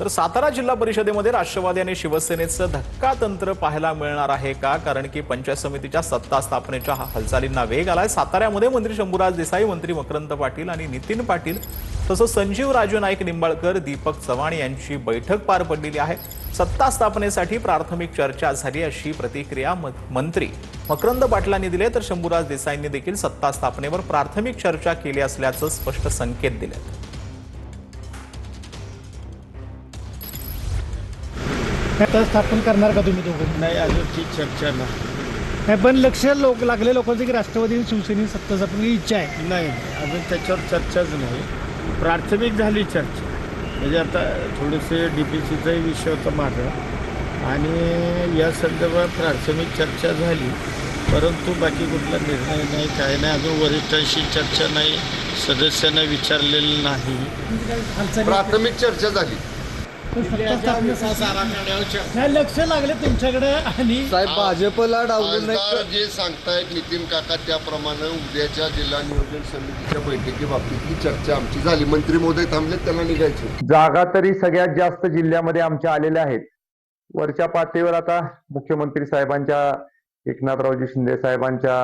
तर सातारा जिल्हा परिषदेमध्ये राष्ट्रवादी आणि शिवसेनेचं धक्कातंत्र पाहायला मिळणार आहे का? कारण की पंचायत समितीच्या सत्ता स्थापनेच्या हालचालींना वेग आलाय। साताऱ्यामध्ये मंत्री शंभूराज देसाई, मंत्री मकरंद पाटील आणि नितीन पाटील तसंच संजीव राजू नाईक निंबाळकर, दीपक चव्हाण यांची बैठक पार पडलेली आहे। सत्ता स्थापनेसाठी प्राथमिक चर्चा झाली अशी प्रतिक्रिया मंत्री मकरंद पाटलांनी दिली, तर शंभूराज देसाईंनी देखील सत्ता स्थापनेवर प्राथमिक चर्चा केली असल्याचं स्पष्ट संकेत दिले। सत्ता स्थापन करणार का तुम्ही दोघं? नाही, अजूनची चर्चा नाही. पण लक्ष लागले लोकांचं की राष्ट्रवादी आणि शिवसेनेची सत्ता स्थापनेची इच्छा आहे. नाही, अजून त्याच्यावर चर्चाच नाही. प्राथमिक झाली चर्चा, म्हणजे आता थोडेसे DPCचाही विषय होता माझा आणि या संदर्भात प्राथमिक चर्चा झाली, परंतु बाकी कुठला निर्णय नाही, काय नाही. अजून वरिष्ठांशी चर्चा नाही, सदस्यांना विचारलेलं नाही. प्राथमिक चर्चा झाली. लक्ष लागले तुमच्याकडे आणि साहेब भाजपला डावलून नाही जे सांगतायत नितीन काका त्याप्रमाणे उद्याच्या जिल्हा नियोजन समितीच्या बैठकी बाबतीतली चर्चा आमची झाली। मंत्री महोदय थांबले, त्यांना निघायचे। जागा तरी सगळ्यात जास्त जिल्ह्यामध्ये आमच्या आलेल्या आहेत। वरच्या पातळीवर आता मुख्यमंत्री साहेबांच्या, एकनाथरावजी शिंदे साहेबांच्या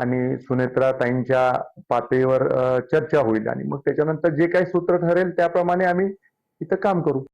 आणि सुनेत्राताईंच्या पातळीवर चर्चा होईल आणि मग त्याच्यानंतर जे काही सूत्र ठरेल त्याप्रमाणे आम्ही इथं काम करू।